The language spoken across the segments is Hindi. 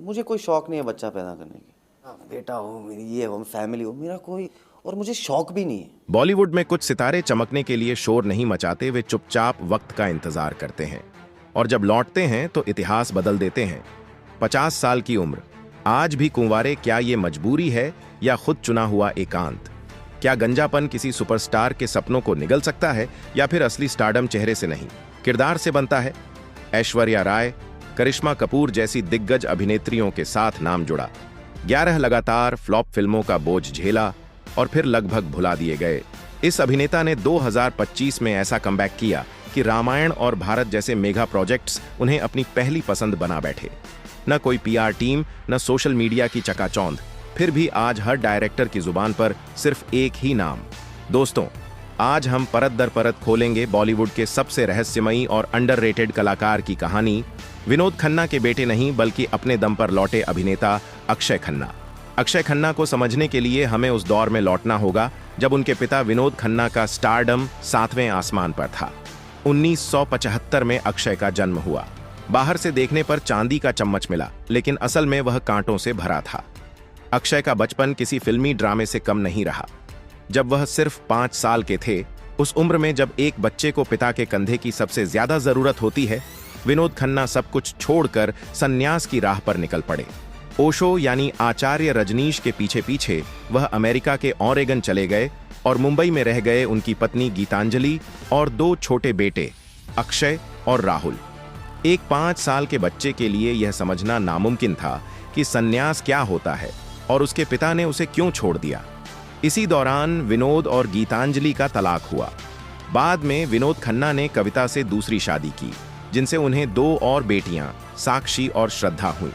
मुझे कोई शौक नहीं है बच्चा पैदा करने की। हाँ, बेटा हो, मेरी ये हो, फैमिली हो, मेरा कोई और मुझे शौक भी नहीं है। बॉलीवुड में कुछ सितारे चमकने के लिए शोर नहीं मचाते, वे चुपचाप वक्त का इंतजार करते हैं और जब लौटते हैं तो इतिहास बदल देते हैं। 50 साल की उम्र, आज भी कुंवारे, क्या ये मजबूरी है या खुद चुना हुआ एकांत? क्या गंजापन किसी सुपरस्टार के सपनों को निगल सकता है या फिर असली स्टारडम चेहरे से नहीं, किरदार से बनता है? ऐश्वर्या राय, करिश्मा कपूर जैसी दिग्गज अभिनेत्रियों के साथ नाम जुड़ा, 11 लगातार फ्लॉप फिल्मों का बोझ झेला और फिर लगभग भुला दिए गए। इस अभिनेता ने 2025 में ऐसा कमबैक किया कि रामायण और भारत जैसे मेगा प्रोजेक्ट्स उन्हें अपनी पहली पसंद बना बैठे। न कोई पीआर टीम, न सोशल मीडिया की चकाचौंध, फिर भी आज हर डायरेक्टर की जुबान पर सिर्फ एक ही नाम। दोस्तों, आज हम परत दर परत खोलेंगे बॉलीवुड के सबसे रहस्यमयी और अंडररेटेड कलाकार की कहानी, विनोद खन्ना के बेटे नहीं बल्कि अपने दम पर लौटे अभिनेता अक्षय खन्ना। अक्षय खन्ना को समझने के लिए हमें उस दौर में लौटना होगा जब उनके पिता विनोद खन्ना का स्टारडम 7वें आसमान पर था। 1975 में अक्षय का जन्म हुआ। बाहर से देखने पर चांदी का चम्मच मिला, लेकिन असल में वह कांटों से भरा था। अक्षय का बचपन किसी फिल्मी ड्रामे से कम नहीं रहा। जब वह सिर्फ 5 साल के थे, उस उम्र में जब एक बच्चे को पिता के कंधे की सबसे ज्यादा जरूरत होती है, विनोद खन्ना सब कुछ छोड़कर संन्यास की राह पर निकल पड़े। ओशो यानी आचार्य रजनीश के पीछे पीछे वह अमेरिका के ओरेगन चले गए और मुंबई में रह गए उनकी पत्नी गीतांजलि और 2 छोटे बेटे अक्षय और राहुल। एक 5 साल के बच्चे के लिए यह समझना नामुमकिन था कि संन्यास क्या होता है और उसके पिता ने उसे क्यों छोड़ दिया। इसी दौरान विनोद और गीतांजलि का तलाक हुआ। बाद में विनोद खन्ना ने कविता से दूसरी शादी की, जिनसे उन्हें 2 और बेटियां साक्षी और श्रद्धा हुई।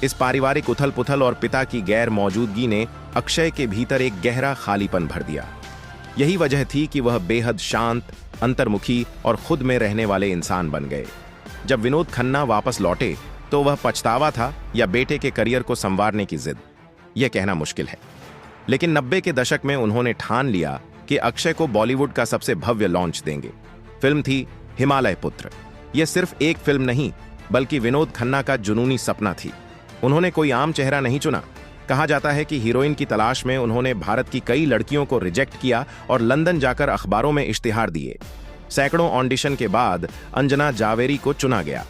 इस पारिवारिक उथल पुथल और पिता की गैर मौजूदगी ने अक्षय के भीतर एक गहरा खालीपन भर दिया। यही वजह थी कि वह बेहद शांत, अंतर्मुखी और खुद में रहने वाले इंसान बन गए। जब विनोद खन्ना वापस लौटे तो वह पछतावा था या बेटे के करियर को संवारने की जिद, यह कहना मुश्किल है। लेकिन 90 के दशक में उन्होंने ठान लिया कि अक्षय को बॉलीवुड का सबसे भव्य लॉन्च देंगे। फिल्म थी हिमालय पुत्र। यह सिर्फ एक फिल्म नहीं बल्कि विनोद खन्ना का जुनूनी सपना थी। उन्होंने कोई आम चेहरा नहीं चुना। कहा जाता है कि हीरोइन की तलाश में उन्होंने भारत की कई लड़कियों को रिजेक्ट किया और लंदन जाकर अखबारों में इश्तिहार दिए। सैकड़ों ऑडिशन के बाद अंजना जावेरी को चुना गया।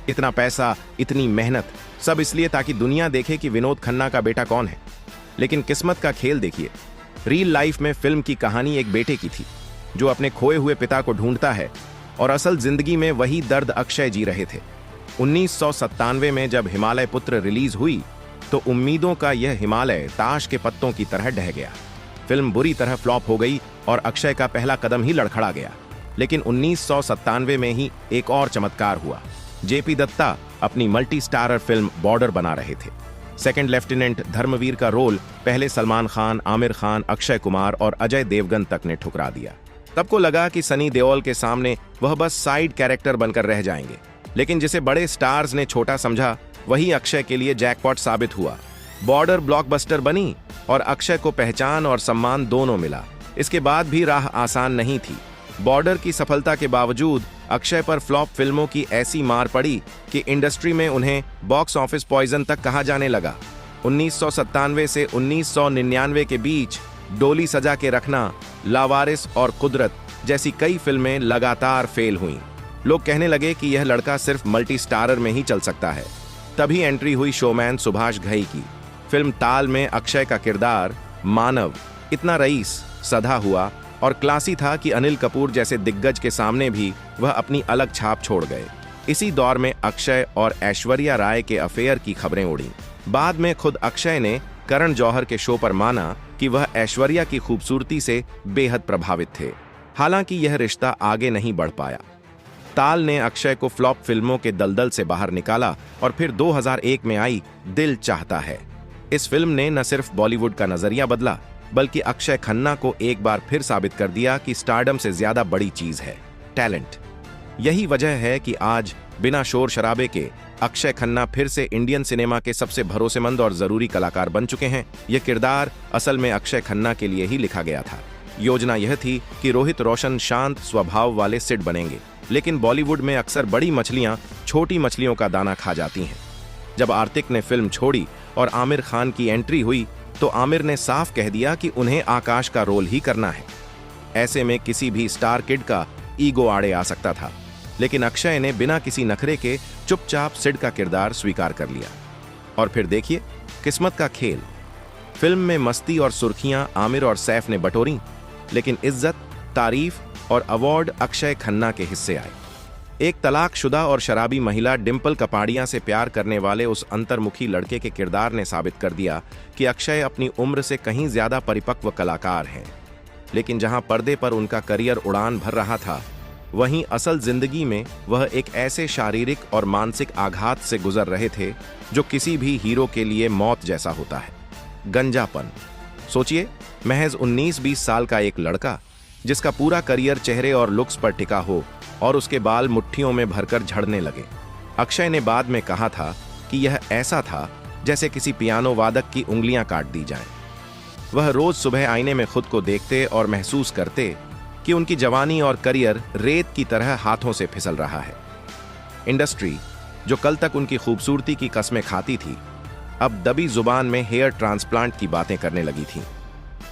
इतना पैसा, इतनी मेहनत, सब इसलिए ताकि दुनिया देखे कि विनोद खन्ना का बेटा कौन है। लेकिन किस्मत का खेल देखिए। रियल लाइफ में फिल्म की कहानी एक बेटे की थी जो अपने खोए हुए पिता को ढूंढता है और असल जिंदगी में वही दर्द अक्षय जी रहे थे। 1997 में जब हिमालय पुत्र रिलीज हुई तो उम्मीदों का यह हिमालय ताश के पत्तों की तरह ढह गया। फिल्म बुरी तरह फ्लॉप हो गई और अक्षय का पहला कदम ही लड़खड़ा गया। लेकिन 1997 में ही एक और चमत्कार हुआ। जेपी दत्ता अपनी मल्टी स्टारर फिल्म बॉर्डर बना रहे थे। सेकंड लेफ्टिनेंट धर्मवीर का रोल पहले सलमान खान, आमिर खान, अक्षय कुमार और अजय देवगन तक ने ठुकरा दिया। सबको लगा कि सनी देओल के सामने वह बस साइड कैरेक्टर बनकर रह जाएंगे। लेकिन जिसे बड़े स्टार्स ने छोटा समझा, वही अक्षय के लिए जैकपॉट साबित हुआ। बॉर्डर ब्लॉकबस्टर बनी और अक्षय को पहचान और सम्मान दोनों मिला। इसके बाद भी राह आसान नहीं थी। बॉर्डर की सफलता के बावजूद अक्षय पर फ्लॉप फिल्मों की ऐसी मार पड़ी कि इंडस्ट्री में उन्हें बॉक्स ऑफिस पॉइजन तक कहा जाने लगा। 1997 से 1999 के बीच डोली सजा के रखना, लावारिस और कुदरत जैसी कई फिल्में लगातार फेल हुईं। लोग कहने लगे कि यह लड़का सिर्फ मल्टी स्टारर में ही चल सकता है। तभी एंट्री हुई शोमैन सुभाष घई की। फिल्म ताल में अक्षय का किरदार मानव इतना रईस, सधा हुआ और क्लासी था कि अनिल कपूर जैसे दिग्गज के सामने भी वह अपनी अलग छाप छोड़ गए। इसी दौर में अक्षय और ऐश्वर्या राय के अफेयर की खबरें उड़ी। बाद में खुद अक्षय ने करण जौहर के शो पर माना कि वह ऐश्वर्या की खूबसूरती से बेहद प्रभावित थे। हालांकि यह रिश्ता आगे नहीं बढ़ पाया। ताल ने अक्षय को फ्लॉप फिल्मों के दलदल से बाहर निकाला और फिर 2001 में आई दिल चाहता है। इस फिल्म ने न सिर्फ बॉलीवुड का नजरिया बदला बल्कि अक्षय खन्ना को एक बार फिर साबित कर दिया कि स्टारडम से ज्यादा बड़ी चीज है टैलेंट। यही वजह है कि आज बिना शोर शराबे के अक्षय खन्ना फिर से इंडियन सिनेमा के सबसे भरोसेमंद और जरूरी कलाकार बन चुके हैं। यह किरदार असल में अक्षय खन्ना के लिए ही लिखा गया था। योजना यह थी कि रोहित रोशन शांत स्वभाव वाले सिड बनेंगे, लेकिन बॉलीवुड में अक्सर बड़ी मछलियां छोटी मछलियों का दाना खा जाती हैं। जब आर्तिक ने फिल्म छोड़ी और आमिर खान की एंट्री हुई तो आमिर ने साफ कह दिया कि उन्हें आकाश का रोल ही करना है। ऐसे में किसी भी स्टार किड का ईगो आड़े आ सकता था, लेकिन अक्षय ने बिना किसी नखरे के चुपचाप सिड का किरदार स्वीकार कर लिया। और फिर देखिए किस्मत का खेल। फिल्म में मस्ती और सुर्खियां आमिर और सैफ ने बटोरी, लेकिन इज्जत, तारीफ और अवार्ड अक्षय खन्ना के हिस्से आए। एक तलाकशुदा और शराबी महिला डिंपल कपाड़िया से प्यार करने वाले उस अंतर्मुखी लड़के के किरदार ने साबित कर दिया कि अक्षय अपनी उम्र से कहीं ज्यादा परिपक्व कलाकार हैं। लेकिन जहां पर्दे पर उनका करियर उड़ान भर रहा था, वहीं असल जिंदगी में वह एक ऐसे शारीरिक और मानसिक आघात से गुजर रहे थे जो किसी भी हीरो के लिए मौत जैसा होता है। गंजापन। सोचिए, महज 19-20 साल का एक लड़का जिसका पूरा करियर चेहरे और लुक्स पर टिका हो और उसके बाल मुट्ठियों में भरकर झड़ने लगे। अक्षय ने बाद में कहा था कि यह ऐसा था जैसे किसी पियानो वादक की उंगलियां काट दी जाएं। वह रोज सुबह आईने में खुद को देखते और महसूस करते कि उनकी जवानी और करियर रेत की तरह हाथों से फिसल रहा है। इंडस्ट्री, जो कल तक उनकी खूबसूरती की कस्में खाती थी, अब दबी जुबान में हेयर ट्रांसप्लांट की बातें करने लगी थी।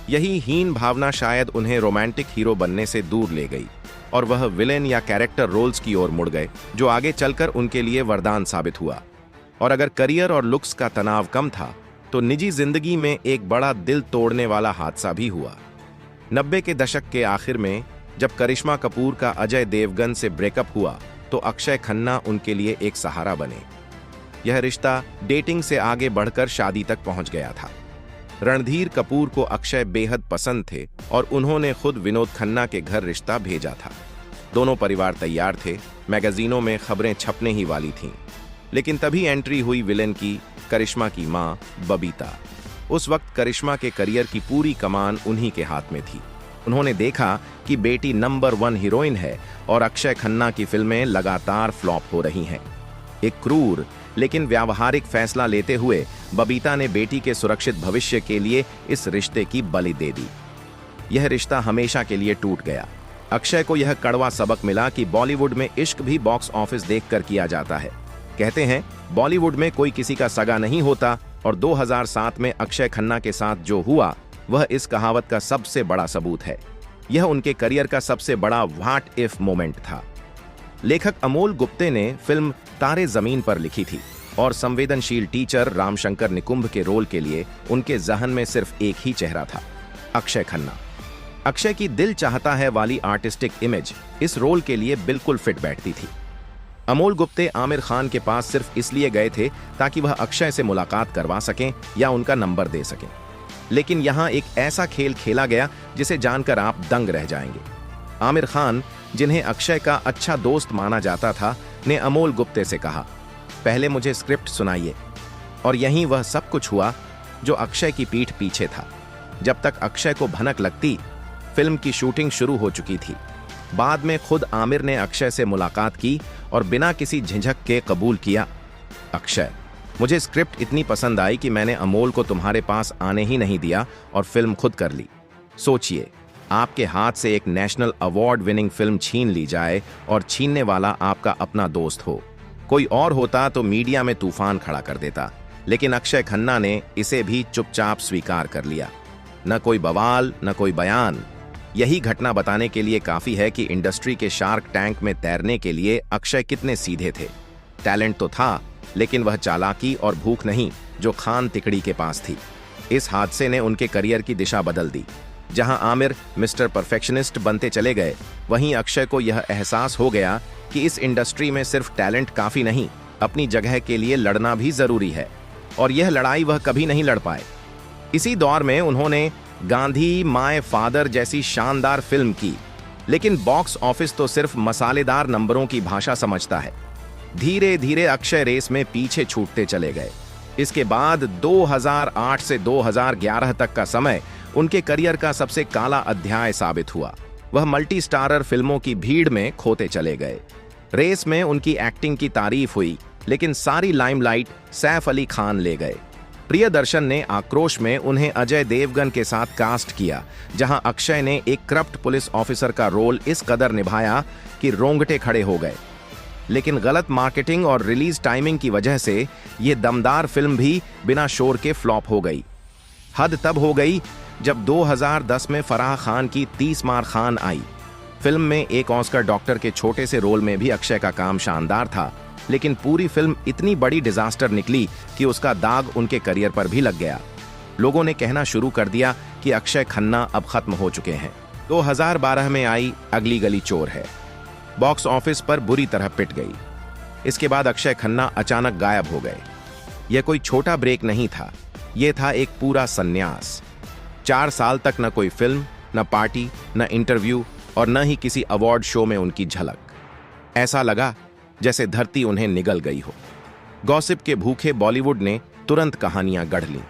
यही हीन भावना शायद उन्हें रोमांटिक हीरो बनने से दूर ले गई और वह विलेन या कैरेक्टर रोल्स की ओर मुड़ गए, जो आगे चलकर उनके लिए वरदान साबित हुआ। और अगर करियर और लुक्स का तनाव कम था, तो निजी जिंदगी में एक बड़ा दिल तोड़ने वाला हादसा भी हुआ। 90 के दशक के आखिर में जब करिश्मा कपूर का अजय देवगन से ब्रेकअप हुआ, तो अक्षय खन्ना उनके लिए एक सहारा बने। यह रिश्ता डेटिंग से आगे बढ़कर शादी तक पहुंच गया था। रणधीर कपूर को अक्षय बेहद पसंद थे और उन्होंने खुद विनोद खन्ना के घर रिश्ता भेजा था। दोनों परिवार तैयार थे, मैगजीनों में खबरें छपने ही वाली थीं। लेकिन तभी एंट्री हुई विलेन की, करिश्मा की मां बबीता। उस वक्त करिश्मा के करियर की पूरी कमान उन्हीं के हाथ में थी। उन्होंने देखा कि बेटी नंबर 1 हीरोइन है और अक्षय खन्ना की फिल्में लगातार फ्लॉप हो रही हैं। एक क्रूर लेकिन व्यावहारिक फैसला लेते हुए बबीता ने बेटी के सुरक्षित भविष्य के लिए इस रिश्ते की बलि दे दी। यह रिश्ता हमेशा के लिए टूट गया। अक्षय को यह कड़वा सबक मिला कि बॉलीवुड में इश्क भी बॉक्स ऑफिस देखकर किया जाता है। कहते हैं, बॉलीवुड में कोई किसी का सगा नहीं होता, और 2007 में अक्षय खन्ना के साथ जो हुआ वह इस कहावत का सबसे बड़ा सबूत है। यह उनके करियर का सबसे बड़ा व्हाट इफ मोमेंट था। लेखक अमोल गुप्ते ने फिल्म तारे जमीन पर लिखी थी और संवेदनशील टीचर रामशंकर निकुंभ के रोल के लिए उनके जहन में सिर्फ एक ही चेहरा था, अक्षय खन्ना। अक्षय की दिल चाहता है वाली आर्टिस्टिक इमेज इस रोल के लिए बिल्कुल फिट बैठती थी। अमोल गुप्ते आमिर खान के पास सिर्फ इसलिए गए थे ताकि वह अक्षय से मुलाकात करवा सकें या उनका नंबर दे सकें। लेकिन यहां एक ऐसा खेल खेला गया जिसे जानकर आप दंग रह जाएंगे। आमिर खान, जिन्हें अक्षय का अच्छा दोस्त माना जाता था, ने अमोल गुप्ते से कहा, पहले मुझे स्क्रिप्ट सुनाइए। और यहीं वह सब कुछ हुआ जो अक्षय की पीठ पीछे था। जब तक अक्षय को भनक लगती, फिल्म की शूटिंग शुरू हो चुकी थी। बाद में खुद आमिर ने अक्षय से मुलाकात की और बिना किसी झिझक के कबूल किया, अक्षय, मुझे स्क्रिप्ट इतनी पसंद आई कि मैंने अमोल को तुम्हारे पास आने ही नहीं दिया और फिल्म खुद कर ली। सोचिए, आपके हाथ से एक नेशनल अवार्ड विनिंग फिल्म छीन ली जाए और छीनने वाला आपका अपना दोस्त हो। कोई और होता तो मीडिया में तूफान खड़ा कर देता, लेकिन अक्षय खन्ना ने इसे भी चुपचाप स्वीकार कर लिया। न कोई बवाल, न कोई बयान। यही घटना बताने के लिए काफी है कि इंडस्ट्री के शार्क टैंक में तैरने के लिए अक्षय कितने सीधे थे। टैलेंट तो था, लेकिन वह चालाकी और भूख नहीं जो खान तिकड़ी के पास थी। इस हादसे ने उनके करियर की दिशा बदल दी। जहां आमिर मिस्टर परफेक्शनिस्ट बनते चले गए, वहीं अक्षय को यह एहसास हो गया कि इस इंडस्ट्री में सिर्फ टैलेंट काफी नहीं, अपनी जगह के लिए लड़ना भी जरूरी है। और यह लड़ाई वह कभी नहीं लड़ पाए। इसी दौर में उन्होंने गांधी, माय फादर जैसी शानदार फिल्म की, लेकिन बॉक्स ऑफिस तो सिर्फ मसालेदार नंबरों की भाषा समझता है। धीरे धीरे अक्षय रेस में पीछे छूटते चले गए। इसके बाद 2008 से 2011 तक का समय उनके करियर का सबसे काला अध्याय साबित हुआ। वह मल्टी स्टारर फिल्मों की भीड़ में खोते चले गए। रेस में उनकी एक्टिंग की तारीफ हुई, लेकिन सारी लाइमलाइट सैफ अली खान ले गए। प्रियदर्शन ने आक्रोश में उन्हें अजय देवगन के साथ कास्ट किया, जहां अक्षय ने एक करप्ट पुलिस ऑफिसर का रोल इस कदर निभाया कि रोंगटे खड़े हो गए। लेकिन गलत मार्केटिंग और रिलीज टाइमिंग की वजह से ये दमदार फिल्म भी बिना शोर के फ्लॉप हो गई। हद तब हो गई जब 2010 में फराह खान की 30 मार खान आई। फिल्म में एक ऑस्कर डॉक्टर के छोटे से रोल में भी अक्षय का काम शानदार था, लेकिन पूरी फिल्म इतनी बड़ी डिजास्टर निकली कि उसका दाग उनके करियर पर भी लग गया। लोगों ने कहना शुरू कर दिया कि अक्षय खन्ना अब खत्म हो चुके हैं। 2012 में आई अगली गली चोर है, बॉक्स ऑफिस पर बुरी तरह पिट गई। इसके बाद अक्षय खन्ना अचानक गायब हो गए। यह कोई छोटा ब्रेक नहीं था, यह था एक पूरा संन्यास। 4 साल तक न कोई फिल्म, न पार्टी, न इंटरव्यू और न ही किसी अवार्ड शो में उनकी झलक। ऐसा लगा जैसे धरती उन्हें निगल गई हो। गॉसिप के भूखे बॉलीवुड ने तुरंत कहानियां गढ़ लीं।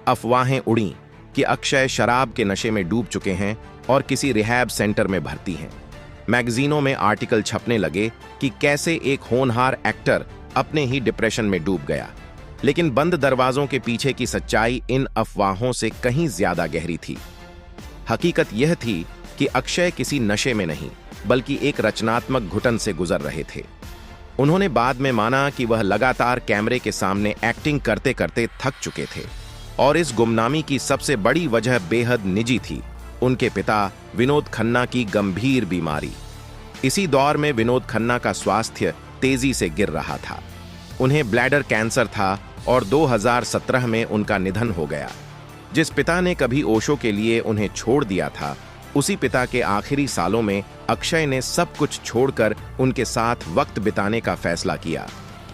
अफवाहें उड़ी कि अक्षय शराब के नशे में डूब चुके हैं और किसी रिहैब सेंटर में भर्ती हैं। मैगजीनों में आर्टिकल छपने लगे कि कैसे एक होनहार एक्टर अपने ही डिप्रेशन में डूब गया। लेकिन बंद दरवाजों के पीछे की सच्चाई इन अफवाहों से कहीं ज्यादा गहरी थी। हकीकत यह थी कि अक्षय किसी नशे में नहीं, बल्कि एक रचनात्मक घुटन से गुजर रहे थे। उन्होंने बाद में माना कि वह लगातार कैमरे के सामने एक्टिंग करते करते थक चुके थे और इस गुमनामी की सबसे बड़ी वजह बेहद निजी थी, उनके पिता विनोद खन्ना की गंभीर बीमारी। इसी दौर में विनोद खन्ना का स्वास्थ्य तेजी से गिर रहा था। उन्हें ब्लैडर कैंसर था और 2017 में उनका निधन हो गया। जिस पिता ने कभी ओशो के लिए उन्हें छोड़ दिया था, उसी पिता के आखिरी सालों में अक्षय ने सब कुछ छोड़कर उनके साथ वक्त बिताने का फैसला किया।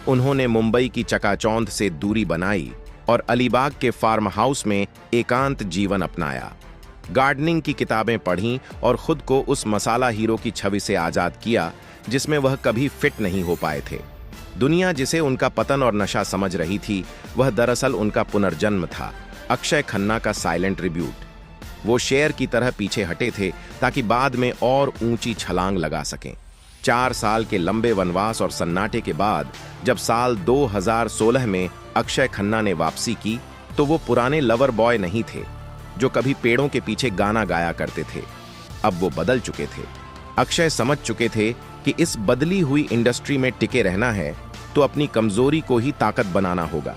उन्होंने मुंबई की चकाचौंध से दूरी बनाई और अलीबाग के फार्म हाउस में एकांत जीवन अपनाया। गार्डनिंग की किताबें पढ़ीं और खुद को उस मसाला हीरो की छवि से आजाद किया जिसमें वह कभी फिट नहीं हो पाए थे। दुनिया जिसे उनका पतन और नशा समझ रही थी, वह दरअसल उनका पुनर्जन्म था, अक्षय खन्ना का साइलेंट रिब्यूट। वो शेर की तरह पीछे हटे थे ताकि बाद में और ऊंची छलांग लगा सकें। 4 साल के लंबे वनवास और सन्नाटे के बाद जब साल 2016 में अक्षय खन्ना ने वापसी की, तो वो पुराने लवर बॉय नहीं थे जो कभी पेड़ों के पीछे गाना गाया करते थे। अब वो बदल चुके थे। अक्षय समझ चुके थे कि इस बदली हुई इंडस्ट्री में टिके रहना है तो अपनी कमजोरी को ही ताकत बनाना होगा।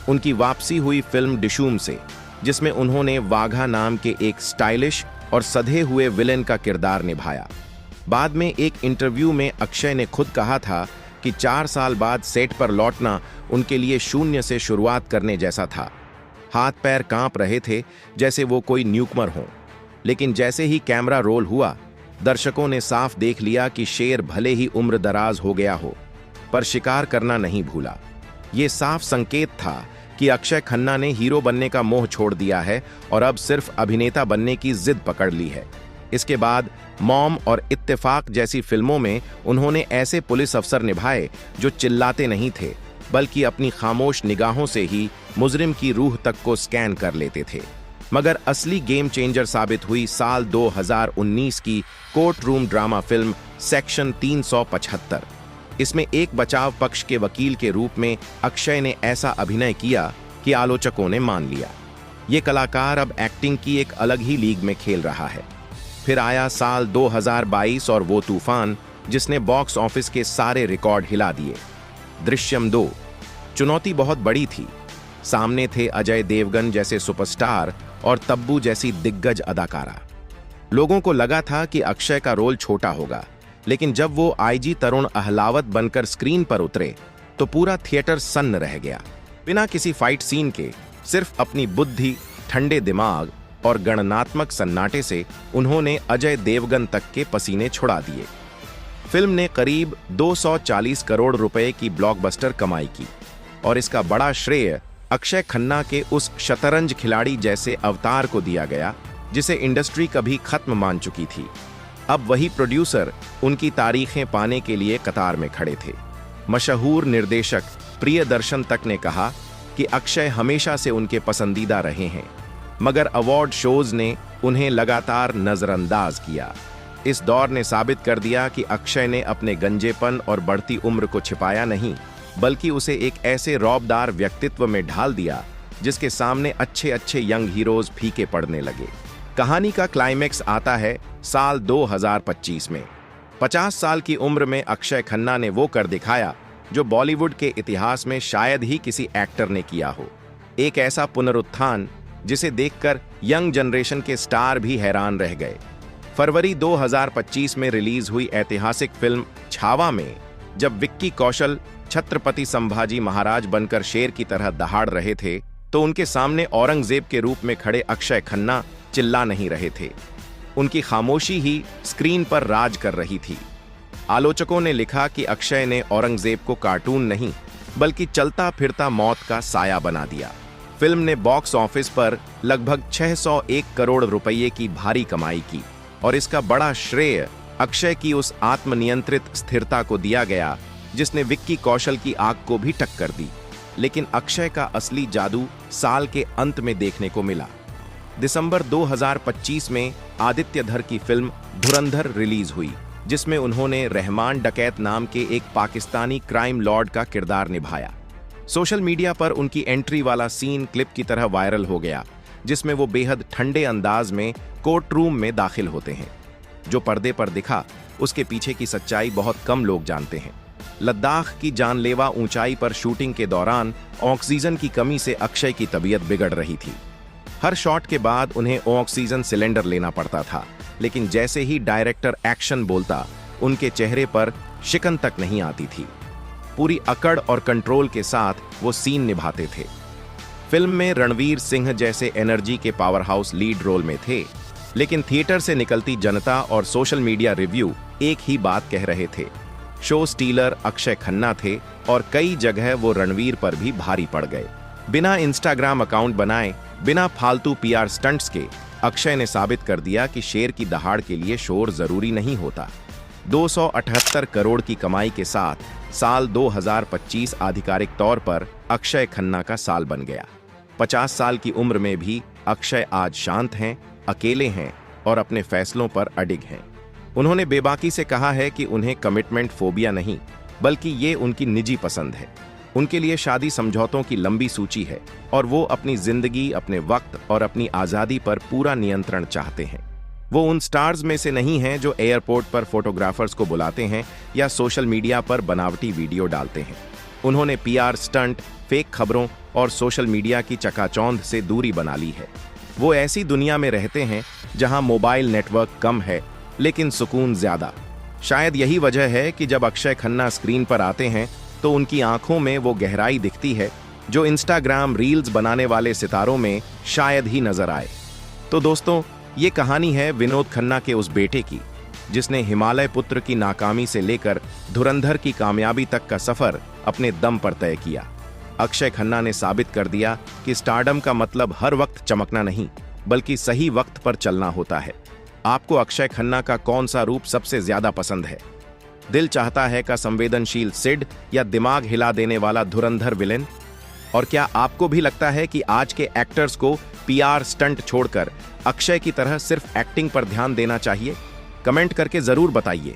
उनकी वापसी हुई फिल्म डिशूम से, जिसमें उन्होंने वाघा नाम के एक स्टाइलिश और सधे हुए विलेन का किरदार निभाया। बाद में एक इंटरव्यू में अक्षय ने खुद कहा था कि 4 साल बाद सेट पर लौटना उनके लिए शून्य से शुरुआत करने जैसा था। हाथ पैर कांप रहे थे जैसे वो कोई न्यूकमर हो। लेकिन जैसे ही कैमरा रोल हुआ, दर्शकों ने साफ देख लिया कि शेर भले ही उम्र दराज हो गया हो, पर शिकार करना नहीं भूला। ये साफ संकेत था कि अक्षय खन्ना ने हीरो बनने का मोह छोड़ दिया है और अब सिर्फ अभिनेता बनने की जिद पकड़ ली है। इसके बाद मॉम और इत्तेफाक जैसी फिल्मों में उन्होंने ऐसे पुलिस अफसर निभाए जो चिल्लाते नहीं थे, बल्कि अपनी खामोश निगाहों से ही मुजरिम की रूह तक को स्कैन कर लेते थे। मगर असली गेम चेंजर साबित हुई साल 2019 की court room drama film section 375। इसमें एक बचाव पक्ष के वकील के रूप में अक्षय ने ऐसा अभिनय किया कि आलोचकों ने मान लिया, ये कलाकार अब एक्टिंग की एक अलग ही लीग में खेल रहा है। फिर आया साल 2022 और वो तूफान जिसने बॉक्स ऑफिस के सारे रिकॉर्ड हिला दिए। दृश्यम 2। चुनौती बहुत बड़ी थी। सामने थे अजय देवगन जैसे सुपरस्टार और तब्बू जैसी दिग्गज अदाकारा। लोगों को लगा था कि अक्षय का रोल छोटा होगा, लेकिन जब वो आईजी तरुण अहलावत बनकर स्क्रीन पर उतरे तो पूरा थिएटर सन्न रह गया। बिना किसी फाइट सीन के सिर्फ अपनी बुद्धि, ठंडे दिमाग और गणनात्मक सन्नाटे से उन्होंने अजय देवगन तक के पसीने छुड़ा दिए। फिल्म ने करीब 240 करोड़ रुपए की ब्लॉकबस्टर कमाई की और इसका बड़ा श्रेय अक्षय खन्ना के उस शतरंज खिलाड़ी जैसे अवतार को दिया गया जिसे इंडस्ट्री कभी खत्म मान चुकी थी। अब वही प्रोड्यूसर उनकी तारीखें पाने के लिए कतार में खड़े थे। मशहूर निर्देशक प्रियदर्शन तक ने कहा कि अक्षय हमेशा से उनके पसंदीदा रहे हैं, मगर अवार्ड शोज ने उन्हें लगातार नजरअंदाज किया। इस दौर ने साबित कर दिया कि अक्षय ने अपने गंजेपन और बढ़ती उम्र को छिपाया नहीं, बल्कि उसे एक ऐसे रौबदार व्यक्तित्व में ढाल दिया जिसके सामने अच्छे अच्छे यंग हीरोज फीके पड़ने लगे। कहानी का क्लाइमेक्स आता है साल 2025 में। 50 साल की उम्र में अक्षय खन्ना ने वो कर दिखाया जो बॉलीवुड के इतिहास में शायद ही किसी एक्टर ने किया हो। एक ऐसा पुनरुत्थान जिसे देखकर यंग जनरेशन के स्टार भी हैरान रह गए। फरवरी 2025 में रिलीज हुई ऐतिहासिक फिल्म छावा में जब विक्की कौशल छत्रपति संभाजी महाराज बनकर शेर की तरह दहाड़ रहे थे, तो उनके सामने औरंगजेब के रूप में खड़े अक्षय खन्ना चिल्ला नहीं रहे थे। उनकी खामोशी ही स्क्रीन पर राज कर रही थी। आलोचकों ने लिखा कि अक्षय ने औरंगजेब को कार्टून नहीं बल्कि चलता फिरता मौत का साया बना दिया। फिल्म ने बॉक्स ऑफिस पर लगभग 601 करोड़ रुपये की भारी कमाई की और इसका बड़ा श्रेय अक्षय की उस आत्मनियंत्रित स्थिरता को दिया गया जिसने विक्की कौशल की आग को भी टक्कर दी। लेकिन अक्षय का असली जादू साल के अंत में देखने को मिला। दिसंबर 2025 में आदित्य धर की फिल्म धुरंधर रिलीज हुई, जिसमें उन्होंने रहमान डकैत नाम के एक पाकिस्तानी क्राइम लॉर्ड का किरदार निभाया। सोशल मीडिया पर उनकी एंट्री वाला सीन क्लिप की तरह वायरल हो गया, जिसमें वो बेहद ठंडे अंदाज में कोर्ट रूम में दाखिल होते हैं। जो पर्दे पर दिखा उसके पीछे की सच्चाई बहुत कम लोग जानते हैं। लद्दाख की जानलेवा ऊंचाई पर शूटिंग के दौरान ऑक्सीजन की कमी से अक्षय की तबीयत बिगड़ रही थी। हर शॉट के बाद उन्हें ऑक्सीजन सिलेंडर लेना पड़ता था, लेकिन जैसे ही डायरेक्टर एक्शन बोलता उनके चेहरे पर शिकन तक नहीं आती थी। पूरी अकड़ और कंट्रोल के साथ वो सीन निभाते थे। फिल्म में रणवीर सिंह जैसे एनर्जी के पावर हाउस लीड रोल में थे, लेकिन थिएटर से निकलती जनता और सोशल मीडिया रिव्यू एक ही बात कह रहे थे। शो स्टीलर अक्षय खन्ना थे और कई जगह वो रणवीर पर भी भारी पड़ गए। बिना इंस्टाग्राम अकाउंट बनाए, बिना फालतू पीआर स्टंट्स के अक्षय ने साबित कर दिया कि शेर की दहाड़ के लिए शोर जरूरी नहीं होता। 278 करोड़ की कमाई के साथ साल 2025 आधिकारिक तौर पर अक्षय खन्ना का साल बन गया। 50 साल की उम्र में भी अक्षय आज शांत हैं, अकेले हैं और अपने फैसलों पर अडिग हैं। उन्होंने बेबाकी से कहा है कि उन्हें कमिटमेंट फोबिया नहीं, बल्कि ये उनकी निजी पसंद है। उनके लिए शादी समझौतों की लंबी सूची है और वो अपनी जिंदगी, अपने वक्त और अपनी आज़ादी पर पूरा नियंत्रण चाहते हैं। वो उन स्टार्स में से नहीं हैं जो एयरपोर्ट पर फोटोग्राफर्स को बुलाते हैं या सोशल मीडिया पर बनावटी वीडियो डालते हैं। उन्होंने पीआर स्टंट, फेक खबरों और सोशल मीडिया की चकाचौंध से दूरी बना ली है। वो ऐसी दुनिया में रहते हैं जहां मोबाइल नेटवर्क कम है लेकिन सुकून ज्यादा। शायद यही वजह है कि जब अक्षय खन्ना स्क्रीन पर आते हैं तो उनकी आंखों में वो गहराई दिखती है जो इंस्टाग्राम रील्स बनाने वाले सितारों में शायद ही नजर आए। तो दोस्तों, ये कहानी है विनोद खन्ना के उस बेटे की जिसने हिमालय पुत्र की नाकामी से लेकर धुरंधर की कामयाबी तक का सफर अपने दम पर तय किया। अक्षय खन्ना ने साबित कर दिया कि स्टारडम का मतलब हर वक्त चमकना नहीं, बल्कि सही वक्त पर चलना होता है। आपको अक्षय खन्ना का कौन सा रूप सबसे ज्यादा पसंद है? दिल चाहता है का संवेदनशील सिड या दिमाग हिला देने वाला धुरंधर विलेन? और क्या आपको भी लगता है कि आज के एक्टर्स को पीआर स्टंट छोड़कर अक्षय की तरह सिर्फ एक्टिंग पर ध्यान देना चाहिए? कमेंट करके जरूर बताइए।